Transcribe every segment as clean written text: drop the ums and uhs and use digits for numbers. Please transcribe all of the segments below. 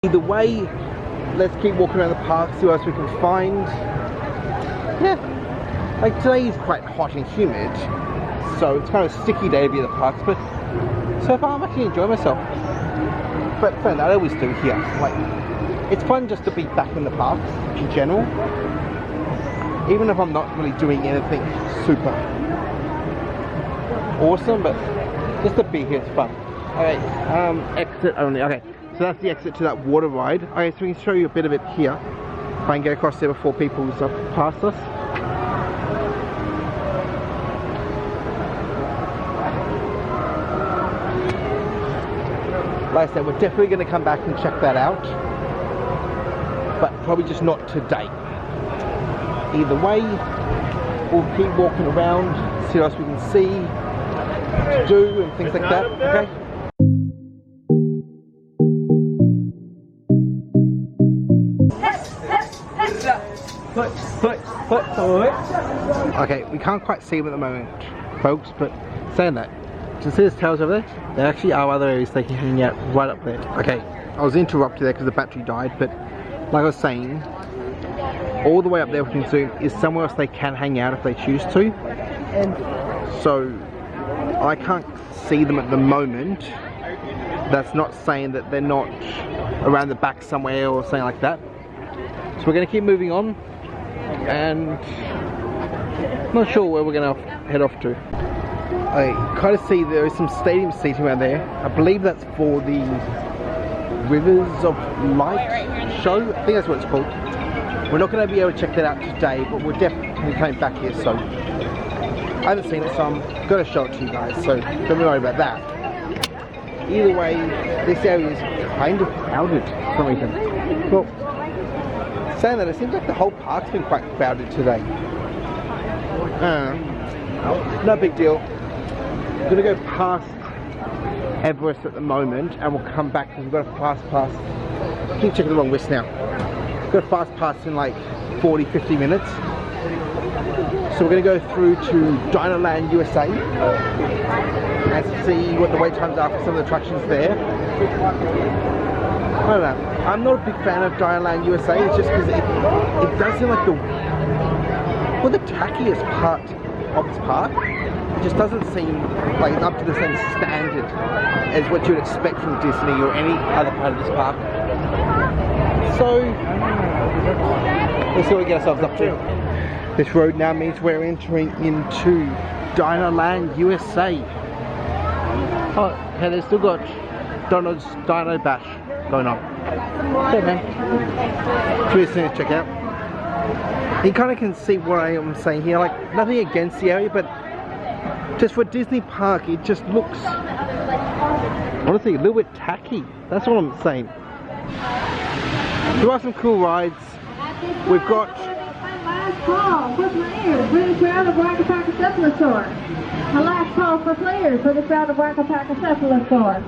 Either way, let's keep walking around the park, see what else we can find. Yeah, like today is quite hot and humid, so it's kind of a sticky day to be at the parks, but so far I'm actually enjoying myself. But fun, I always do here. Like, it's fun just to be back in the parks in general, even if I'm not really doing anything super awesome, but just to be here is fun. Okay, exit only. Okay, so that's the exit to that water ride. Okay, so we can show you a bit of it here. If I can get across there before people pass us. Like I said, we're definitely going to come back and check that out, but probably just not today. Either way, we'll keep walking around, see what else we can see, to do, and things like that. Okay. Okay, we can't quite see them at the moment, folks, but saying that, can you see those tails over there? There actually are other areas they can hang out right up there. Okay, I was interrupted there because the battery died, but like I was saying, all the way up there we can zoom is somewhere else they can hang out if they choose to. So I can't see them at the moment. That's not saying that they're not around the back somewhere or something like that. So we're going to keep moving on, and not sure where we're going to head off to. I kind of see there is some stadium seating around there. I believe that's for the Rivers of Light show. I think that's what it's called. We're not going to be able to check that out today, but we're definitely coming back here, so I haven't seen it, so I'm going to show it to you guys, so don't worry about that. Either way, this area is kind of crowded for some reason. Well, saying that, it seems like the whole park's been quite crowded today. No big deal. I'm going to go past Everest at the moment, and we'll come back because we've got a fast pass. I keep checking the wrong list now. We've got a fast pass in like 40-50 minutes. So we're going to go through to Dinoland USA and see what the wait times are for some of the attractions there. I don't know. I'm not a big fan of Dinoland USA. It's just because it does seem like the tackiest part of this park. It just doesn't seem like it's up to the same standard as what you'd expect from Disney or any other part of this park. So let's see what we get ourselves up to. This road now means we're entering into Dinoland USA. Oh, okay, they've still got Donald's Dino Bash going on. Okay, man. Curious thing to check out. You kind of can see what I am saying here. Like, nothing against the area, but just for Disney Park, it just looks, honestly, a little bit tacky. That's what I'm saying. There are some cool rides. We've got last call for players for this round of Wonka Cephalosaur. The last call for players for this round of Wonka Cephalosaur.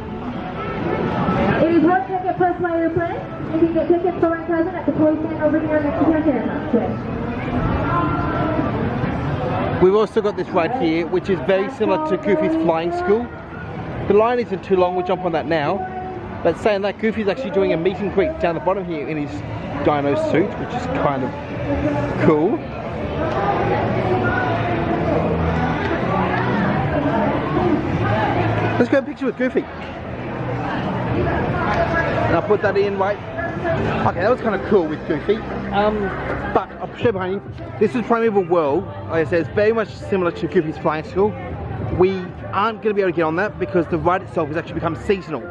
It is one ticket per player play. You can get tickets for one present at the toy stand over here next to your chair. We've also got this ride here, which is very similar to Goofy's Flying School. The line isn't too long, we'll jump on that now. But saying that, Goofy's actually doing a meet and greet down the bottom here in his dino suit, which is kind of cool. Let's go have a picture with Goofy. And I'll put that in right. Okay, that was kind of cool with Goofy. But I'll show behind you. This is Primeval World. Like I said, it's very much similar to Goofy's Flying School. We aren't going to be able to get on that because the ride itself has actually become seasonal.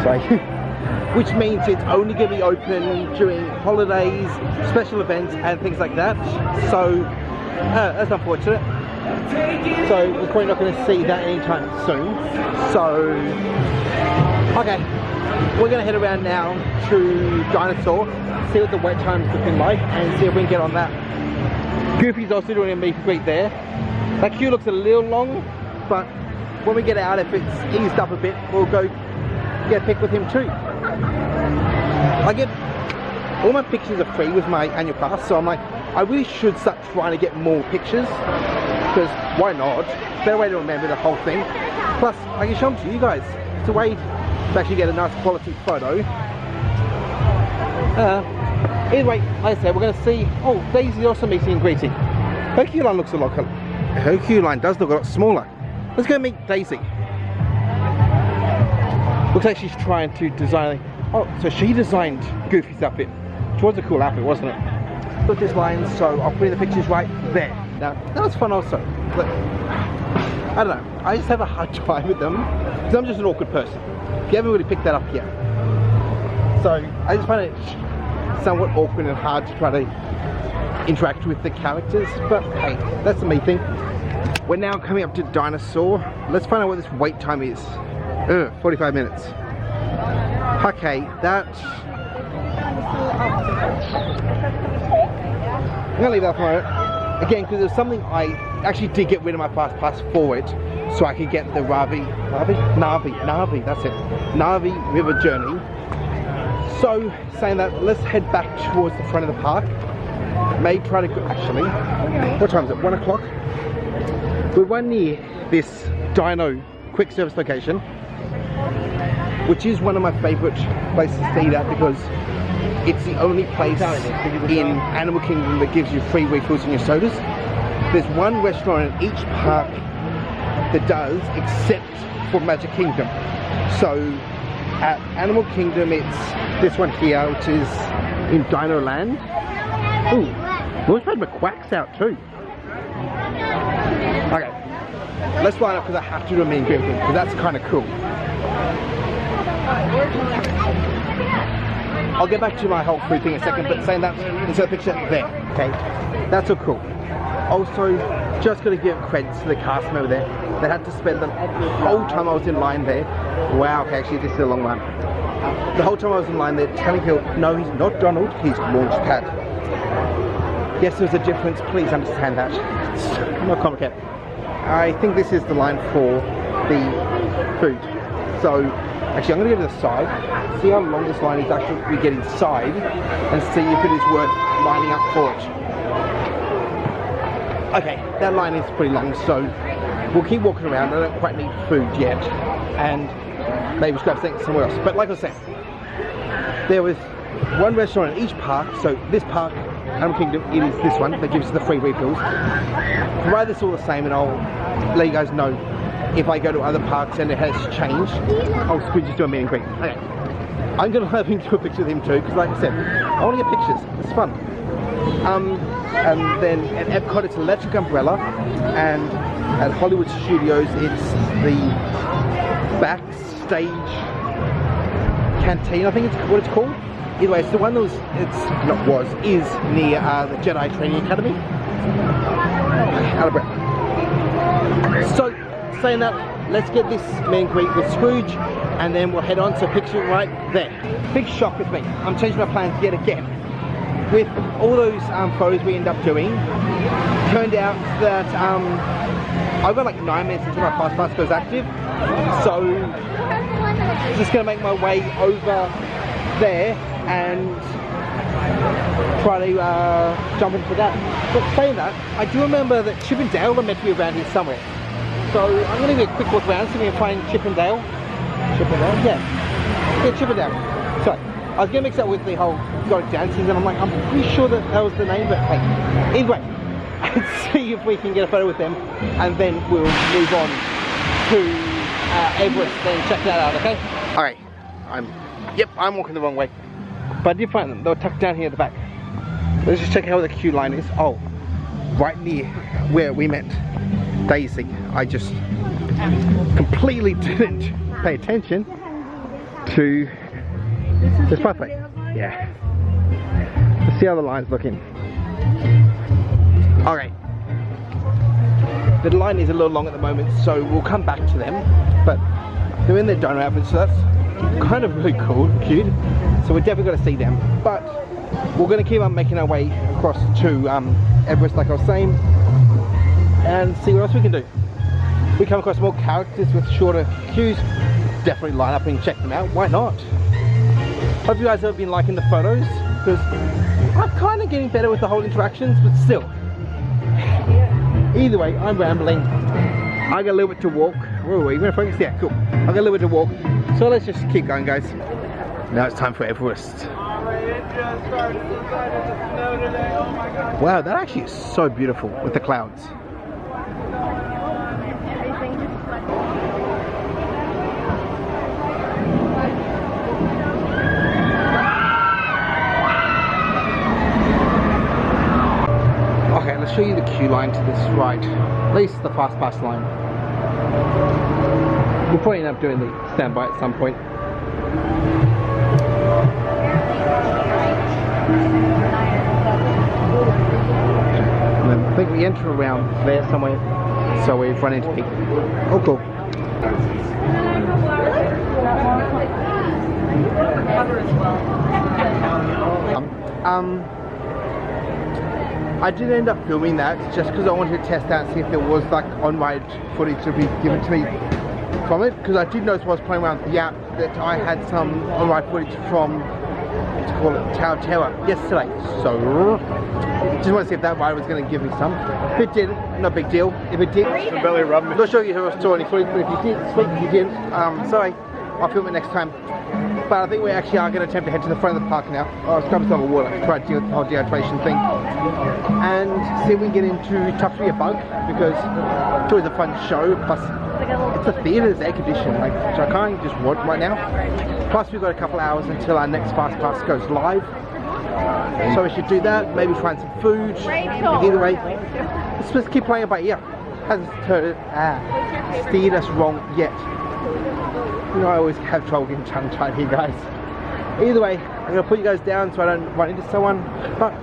Sorry. Which means it's only going to be open during holidays, special events and things like that. So that's unfortunate. So we're probably not going to see that anytime soon. So okay, we're going to head around now to Dinosaur, see what the wait time's looking like and see if we can get on that. Goofy's also doing a meet and greet there. That queue looks a little long, but when we get out, if it's eased up a bit, we'll go get a pic with him too. I get all my pictures are free with my annual pass, so I'm like, I really should start trying to get more pictures, because why not? It's a better way to remember the whole thing. Plus, I can show them to you guys. It's a way to actually get a nice quality photo. Anyway, like I said, we're going to see. Oh, Daisy's also meeting and greeting. Herculine looks a lot. Herculine does look a lot smaller. Let's go meet Daisy. Looks like she's trying to design. Oh, so she designed Goofy's outfit. Which was a cool outfit, wasn't it? Put this line, so I'll put in the pictures right there. Now, that was fun also. But I don't know. I just have a hard time with them because I'm just an awkward person. If you haven't really picked that up yet. So I just find it somewhat awkward and hard to try to interact with the characters. But hey, that's the me thing. We're now coming up to Dinosaur. Let's find out what this wait time is. 45 minutes. Okay, that... I'm gonna leave that for a moment. Again, because there's something I actually did get rid of my fast pass for it, so I could get the Navi, that's it. Navi River Journey. So, saying that, let's head back towards the front of the park. May try to, actually, what time is it? 1 o'clock? We're right near this Dino quick service location, which is one of my favourite places to see that because it's the only place in Animal Kingdom that gives you free refills in your sodas. There's one restaurant in each park that does, except for Magic Kingdom. So at Animal Kingdom it's this one here, which is in Dino Land. Ooh, we also had McQuacks out too. Okay, let's line up because I have to do a meet and greet with them because that's kind of cool. I'll get back to my whole food thing in a second, but saying that, insert a picture there, okay? That's all cool. Also, just got to give credit to the cast member there. They had to spend the whole time I was in line there. Wow, okay, actually this is a long line. The whole time I was in line there telling people, no, he's not Donald, he's Launchpad. Yes, there's a difference, please understand that. It's not complicated. I think this is the line for the food. So, actually I'm going to go to the side, see how long this line is actually we get inside, and see if it is worth lining up for it. Okay, that line is pretty long, so we'll keep walking around. I don't quite need food yet, and maybe we'll grab something somewhere else. But like I said, there was one restaurant in each park, so this park, Animal Kingdom, it is this one that gives us the free refills. Provided it's all the same, and I'll let you guys know if I go to other parks and it has changed. I'll just do a meet and greet. Okay. I'm going to have him do a picture with him too, because like I said, I want to get pictures. It's fun. And then at Epcot it's Electric Umbrella, and at Hollywood Studios it's the Backstage Canteen, I think it's what it's called. Either way, it's the one that is near the Jedi Training Academy. Out of breath. So, saying that, let's get this meet and greet with Scrooge, and then we'll head on to a picture right there. Big shock with me. I'm changing my plans yet again. With all those photos we end up doing, turned out that I've got like 9 minutes until my fast pass goes active. So, just gonna make my way over there and try to jump into that. But saying that, I do remember that Chip and Dale are meant to be around here somewhere. So I'm going to do a quick look around, see if we can find Chip and Dale. Chip and Dale? Yeah, Chip and Dale. Sorry, I was going to mix that with the whole exotic dances, and I'm like, I'm pretty sure that was the name, but hey. Anyway, let's see if we can get a photo with them, and then we'll move on to Everest and check that out, okay? Alright, I'm walking the wrong way. But I did find them, they were tucked down here at the back. Let's just check out where the queue line is. Oh, right near where we met Daisy. I just completely didn't pay attention to this pathway. Yeah. Let's see how the line's looking. Alright. The line is a little long at the moment, so we'll come back to them. But they're in their dino outfits, so that's kind of really cool, cute. So we're definitely going to see them. But we're going to keep on making our way across to Everest, like I was saying, and see what else we can do. We come across more characters with shorter queues, definitely line up and check them out. Why not? Hope you guys have been liking the photos, because I'm kind of getting better with the whole interactions, but still. Either way, I'm rambling. I got a little bit to walk. Where are we? Gonna focus? Yeah, cool. I got a little bit to walk. So let's just keep going, guys. Now it's time for Everest. Wow, that actually is so beautiful with the clouds. Okay, let's show you the queue line to this right. At least the fast pass line. We'll probably end up doing the standby at some point. And then I think we enter around there somewhere, so we've run into people. Oh, cool. I did end up filming that just because I wanted to test out and see if there was like on-ride footage to be given to me from it, because I did notice while I was playing around with the app that I had some on-ride footage from, let's call it Tower yesterday, so just want to see if that ride was going to give me some. If it did, no big deal. If it did, I'm not sure if you saw any footage, but if you did, sweet, if you didn't, sorry, I'll film it next time. But I think we actually are going to attempt to head to the front of the park now. I'll grab some of water to try to deal with the whole dehydration thing. And see if we can get into Tough to Be a Bug, because it's always a fun show, plus it's a theatre, it's air conditioned, like, so I can't just watch right now. Plus we've got a couple hours until our next fast pass goes live. So we should do that, maybe find some food. Either way, let's just keep playing it by ear. Hasn't steered us wrong yet. You know, I always have trouble getting tongue-tied here, guys. Either way, I'm going to put you guys down so I don't run into someone, but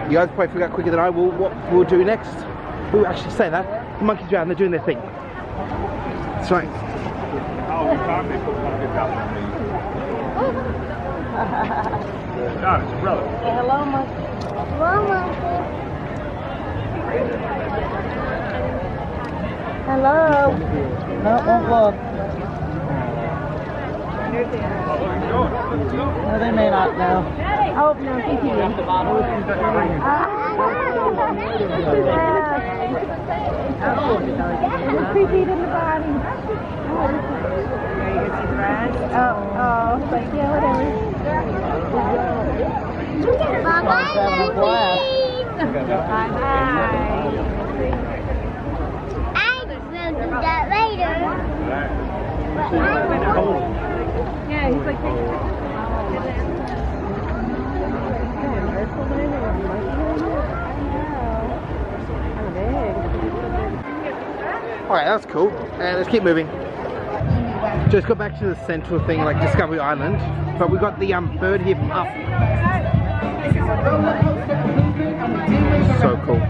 you guys probably figure out quicker than I will what we'll do next. Ooh, actually say that, the monkeys around, they're doing their thing. That's right. Hello, monkey. Hello, monkey. Hello. No, won't look. No, they may not know. Oh, no, thank you. Three feet in the body. Oh, but yeah, whatever. Bye-bye, I will do that later. Yeah, he's like... Alright, that's cool. Let's keep moving. Just got back to the central thing, like Discovery Island, but we got the bird here up. So cool.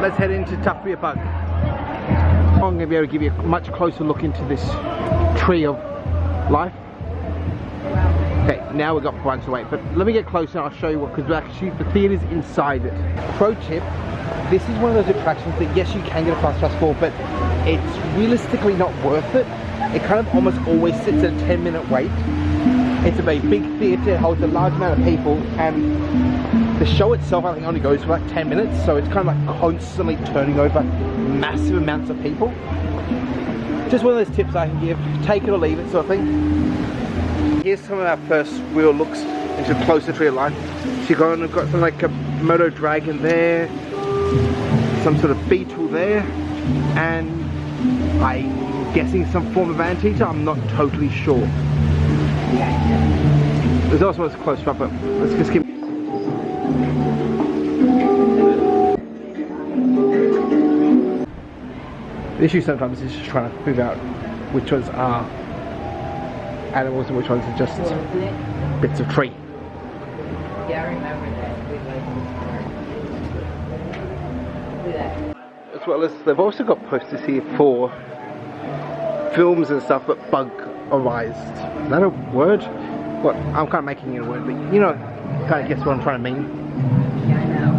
Let's head into Tough to Be a Bug. I'm going to be able to give you a much closer look into this tree of life. Okay, now we've got bunch to wait, but let me get closer and I'll show you what, because actually the theatre's inside it. Pro tip, this is one of those attractions that yes, you can get a fast pass for, but it's realistically not worth it. It kind of almost always sits at a 10-minute wait. It's a very big theatre, it holds a large amount of people, and the show itself I think only goes for like 10 minutes, so it's kind of like constantly turning over massive amounts of people. Just one of those tips I can give, take it or leave it sort of thing. Here's some of our first real looks into the closer tree of life. So you've got something like a Moto Dragon there, some sort of beetle there, and I'm guessing some form of anteater, I'm not totally sure. There's also a close up, but let's just keep. The issue sometimes is just trying to figure out which ones are animals and which ones are just bits of tree. Yeah, I remember that. As well as they've also got posters here for films and stuff, but bug-arized. Is that a word? What? I'm kind of making it a word, but you know, kind of guess what I'm trying to mean. Yeah, I know.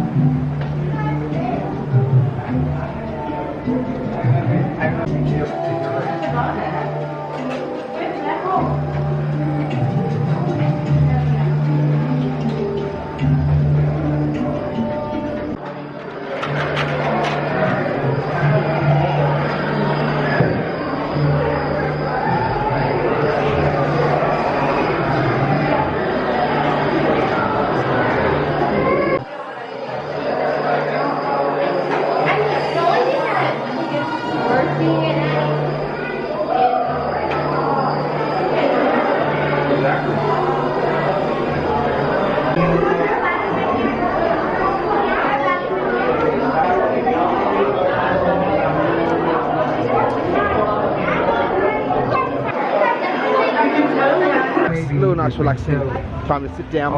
nice, little nice relaxing time to sit down.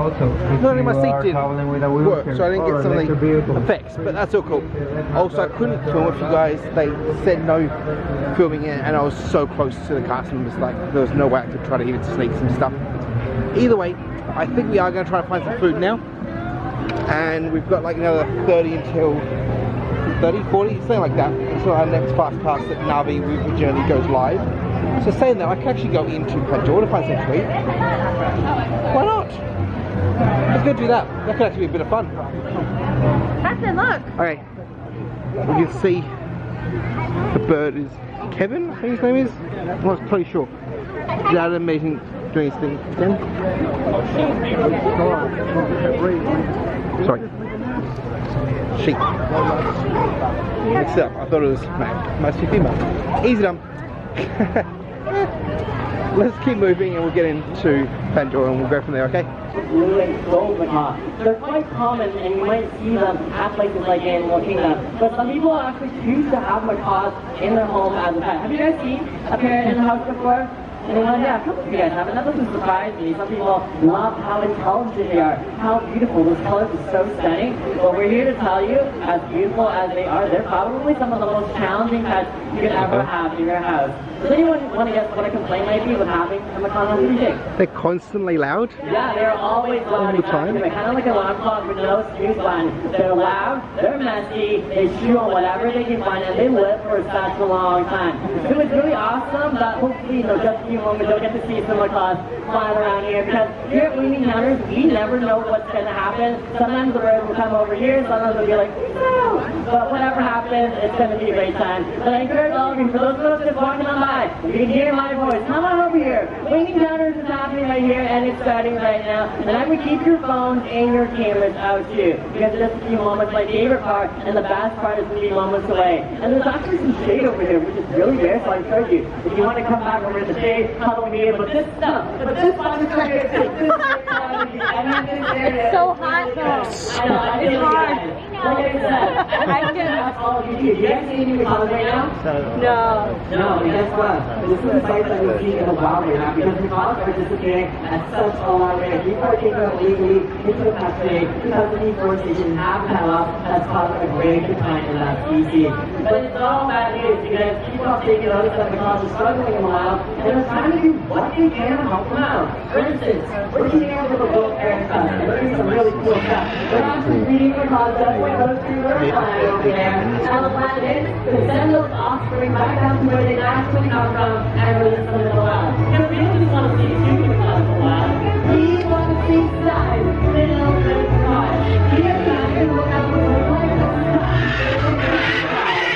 Not only my seat didn't work, so I didn't get some of the effects, but that's all cool. Also, I couldn't film a few guys. They said no filming it, and I was so close to the cast members, like there was no way I could try to even sneak some stuff. Either way, I think we are going to try to find some food now, and we've got like another 30 until 30, 40, something like that, until our next fast pass at Navi River Journey goes live. So saying that, I can actually go into Pandora to find some to eat. Why not? Let's go do that. That could actually be a bit of fun. Captain, look. Okay, we can see the bird is Kevin, I think his name is. I'm not totally sure. He's out of the meeting doing his thing again. Sorry. Sheep. Mixed up. I thought it was male. Mostly female. Easy done. Let's keep moving and we'll get into Pandora and we'll go from there, okay? Blue and gold macaws. They're quite common and you might see them at places like Animal Kingdom. But some people actually choose to have macaws in their home as a pet. Have you guys seen a parrot in the house before? Anyone? Yeah, a couple of you guys have. And that doesn't surprise me. Some people love how intelligent they are, how beautiful. Those colors are so stunning. But we're here to tell you, as beautiful as they are, they're probably some of the most challenging pets you could ever have in your house. Does anyone want to guess what a complaint might be with having a macaw on the thing? They're constantly loud? Yeah, they're always loud. All the time? They're kind of like an alarm clock with no snooze button. They're loud, they're messy, they chew on whatever they can find, and they live for such a long time. So it's really awesome that hopefully, just a few moments, you'll get to see some macaws flying around here, because here at Leaning Hunters, we never know what's going to happen. Sometimes the bird will come over here, sometimes they'll be like, no! But whatever happens, it's going to be a great time. But I encourage all of you, for those of us just walking on by, you can hear my voice, come on over here. Leaning Hunters is happening right here, and it's starting right now. And I would keep your phones and your cameras out too, because in just a few moments, my favorite part and the best part is going to be moments away. And there's actually some shade over here, which is really rare, so I encourage you, if you want to come back over to the shade, huddle me in, but this one is right here. It's so hot though. I know, it's hard. Like I said, I can. That's all you do. Do you guys see any macaws right now? No. No, and guess what? This is a sight that we're seeing in the wild right now, because macaws are disappearing at such a long rate. People are taking them legally into the pet trade because of deforestation and habitat loss has caused a great decline in that species. But it's not all bad news, because people are taking notice that macaws are struggling in the wild, and they're trying to do what they can to help them out. For instance, we're teaming up with a boat parent fest, and we're doing some really cool stuff. We're actually breeding macaws just like those two bird flying over there. And the plan is to send those offspring back down to where they naturally come from and release them in the wild. Because we don't just want to see two macaws in the wild. We want to see size, little bit of size. Here we are going to look out for the players of the sky.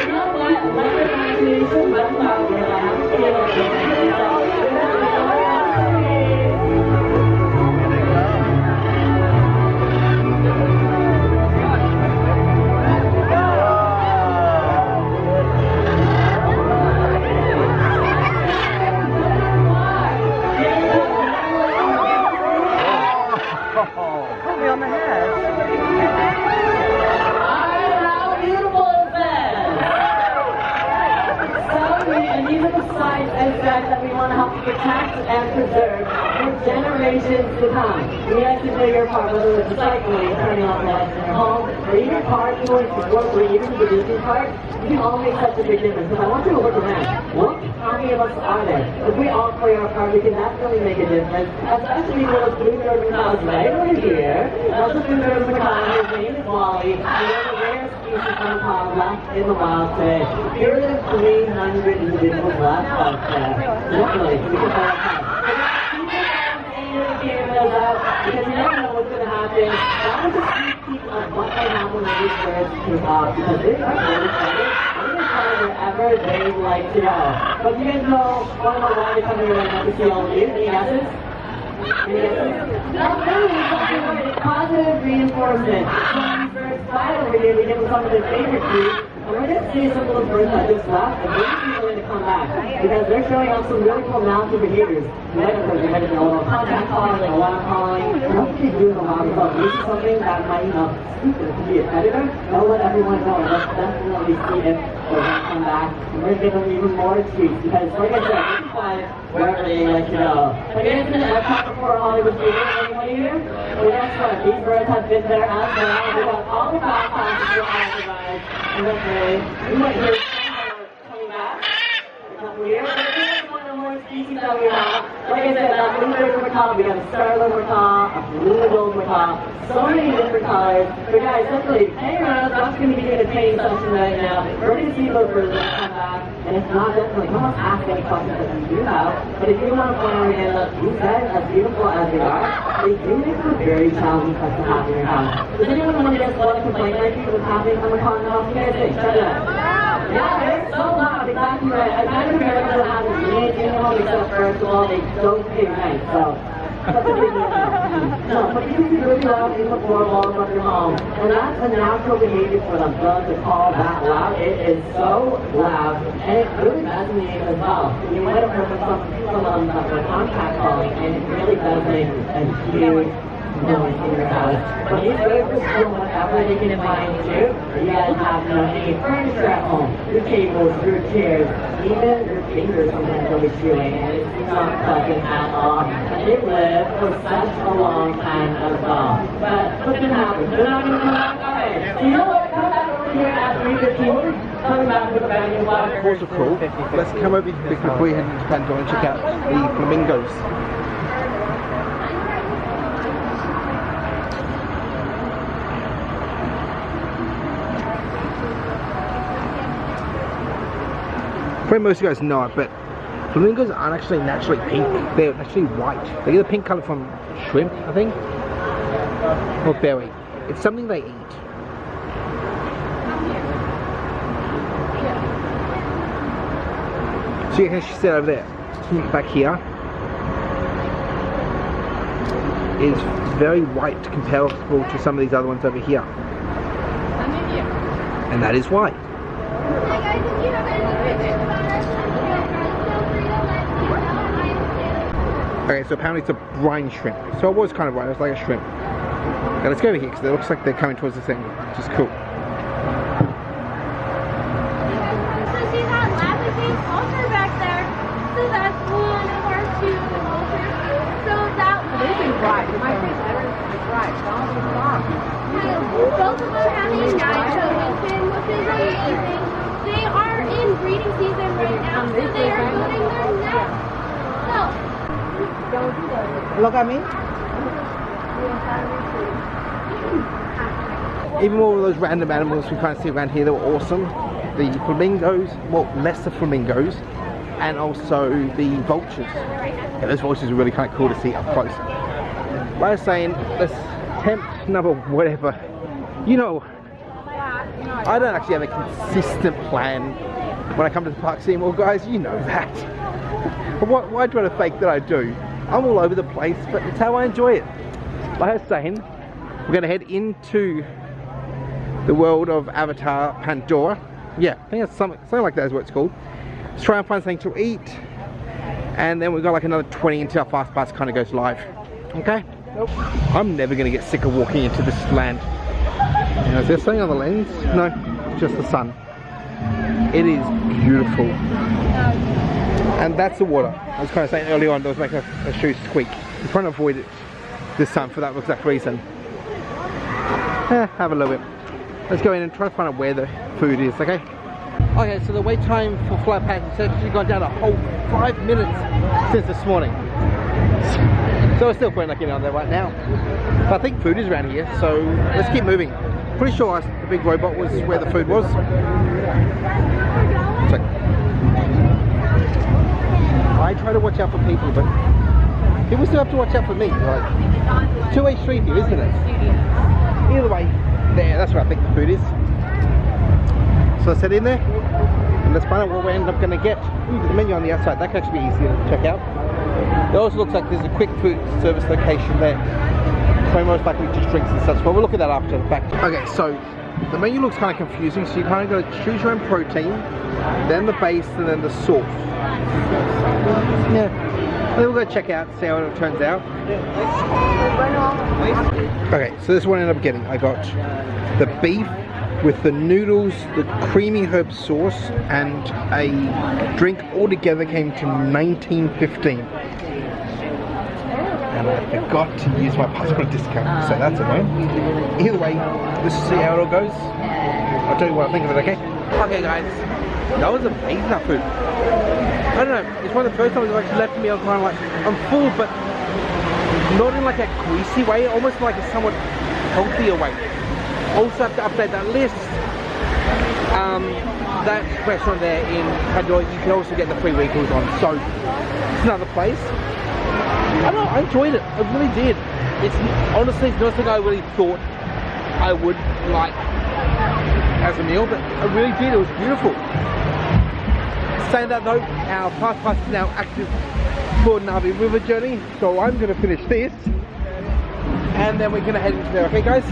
You know what? Let your imagination run wild here. I have to feel it. Put me on the head. How beautiful is that? So, and these are the sites and facts that we want to help protect and preserve for generations to come. We like to do your part, whether it's recycling, turning on lights in your home, or even parking, going to work, or even the business part. We can all make such a big difference. Because I want you to look around. How many of us are there? If we all play our part, we can definitely make a difference. Especially for those blue-bird macaws right over here. That's a blue-bird macaw. His name is Wally. And we're the rarest species of macaw left in the wild today. Here are the 300 individuals left out there. Definitely, we can play our part. Cameras out, because you never know what's going to happen. That was a sneak peek of what might happen when these birds take off, because they are really excited. I'm going to fly wherever they'd like to go. But you guys know one of my wives coming right now to see all of you. Any guesses? It's positive reinforcement. When these birds fly over here, we give them some of their favorite food. And we're going to see some of the birds that just left, and maybe they're going to come back. Because they're showing off some really cool mountain behaviors. You might have heard they're heading to a little contact calling, a lot of calling. And what they do in the wild is this is something that might, speak to be a predator. I'll let everyone know. Let's definitely see if we're going to come back and we're going to give them even more treats because, like I said, this is fun wherever they like to go. Have you guys been to Epcot before Hollywood Studios? Anybody here? Well, guess what? These birds have been there as well. We got all the fast passes for all the rides. And that's great. We might hear some coming back. Weird. One of the more species that we have. Like I said, that blue ribbon macaw, we have a scarlet macaw, a blue gold macaw, so many different colors. But guys, definitely hang around. That's going to be doing a training session right now. We're going to see those birds come back. And if not, definitely come up ask any questions that you do have. But if you want to point out again that these guys, as beautiful as they are, they do make for a very challenging place to have in your house. Does anyone want to guess what a complaint might be what's happening on the con now? You guys think? Try that. Yeah, they're so loud, exactly right. I kind of remember what happens to me, except first of all, they don't pay rent, so that's a big deal. No, but you can be really loud in the four walls of your home, and that's a natural behavior for them, to call that loud. It is so loud, and it really resonates as well. You might have heard from some contact calling, and it really does make a huge noise in your house. But these birds will do whatever they can find you. You guys have any furniture at home, your tables, your chairs, even your fingers sometimes they'll be chewing, and it's not pleasant at all. And they live for such a long time as well. But what's going to happen? They're not going to come back. Okay. So you know what? Come back over here at 3:15. Coming back with a brand new vlog. Also cool. Let's come over here before we head into Pandora and check out the flamingos. Probably most of you guys know it, but flamingos aren't actually naturally pink. They're actually white. They get the pink color from shrimp, I think, or berry. It's something they eat. So you can actually see over there, back here, is very white comparable to some of these other ones over here. And that is why. Okay, so apparently it's a brine shrimp. So it was kind of right, it was like a shrimp. Now let's go over here because it looks like they're coming towards the thing, which is cool. So see that lavender altar back there? So that's one of our two altars. So that one. This is right. My face is right. Both of them having night solution, which is amazing. They are in breeding season right now, so they are building their nest. So. Look at me. Even more of those random animals we kind of see around here, they were awesome. The flamingos, well, less the flamingos, and also the vultures. Yeah, those vultures are really kind of cool to see up close. Like I was saying, this temp number whatever, you know, I don't actually have a consistent plan when I come to the park scene. Well guys, you know that. But why try to fake that I do? I'm all over the place, but it's how I enjoy it. Like I was saying, we're going to head into the world of Avatar Pandora. Yeah, I think that's something like that is what it's called. Let's try and find something to eat, and then we've got like another 20 until our fast pass kind of goes live. Okay? Nope. I'm never going to get sick of walking into this land. You know, is there something on the lens? No, just the sun. It is beautiful. And that's the water. I was kind of saying earlier on, that was making a shoe squeak. I'm trying to avoid it this time for that exact reason. Have a little bit. Let's go in and try to find out where the food is, okay? Okay, so the wait time for flight pass has actually gone down a whole 5 minutes since this morning. So we're still probably not getting on there right now. But I think food is around here, so let's keep moving. Pretty sure the big robot was where the food was. So, I try to watch out for people, but people still have to watch out for me. Like, two-way street here, isn't it? Either way, there, that's where I think the food is. So let's head in there, and let's find out what we end up going to get. Ooh, the menu on the outside, that can actually be easy to check out. It also looks like there's a quick food service location there. So most likely just drinks and such, but we'll look at that after the fact. Okay, so the menu looks kind of confusing, so you kind of got to choose your own protein, then the base, and then the sauce. Yeah, we'll go check out, see how it turns out. Okay, so this is what I ended up getting. I got the beef with the noodles, the creamy herb sauce, and a drink altogether came to $19.15. And I forgot to use my passport discount, so that's annoying. Either way, let's see how it all goes. I'll tell you what I think of it, okay? Okay guys, that was amazing, that food. I don't know, it's one of the first times I've actually left me, I'm kind of like, I'm full, but not in like a greasy way, almost like a somewhat healthier way. Also have to update that list. That restaurant there in Pandora, you can also get the free vehicles on, so it's another place. I don't know, I enjoyed it, I really did. It's honestly, it's not something I really thought I would like as a meal, but I really did, it was beautiful. Saying that though, our fast pass is now active for Navi River journey, so I'm going to finish this, and then we're going to head into there, okay guys?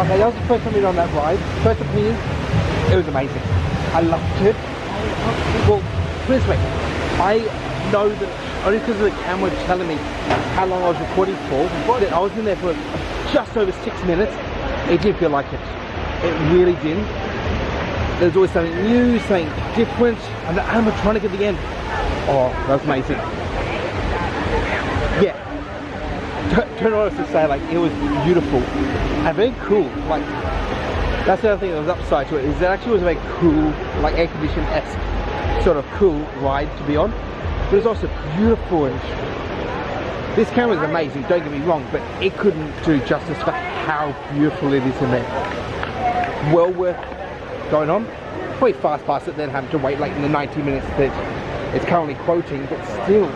Okay, that was the first time we were on that ride. First opinion, it was amazing. I loved it. Well, put it this way, I know that only because of the camera telling me how long I was recording for, that I was in there for just over 6 minutes. It didn't feel like it. It really didn't. There's always something new, something different, and the animatronic at the end. Oh, that was amazing. Yeah. Don't know what else to say, like, it was beautiful and very cool. Like, that's the other thing that was upside to it, is that actually was a very cool, like air-conditioned-esque sort of cool ride to be on. But it was also beautiful, and this camera is amazing, don't get me wrong, but it couldn't do justice for how beautiful it is in there. Well worth going on. Probably fast past it, then having to wait like in the 90 minutes that it's currently quoting, but still.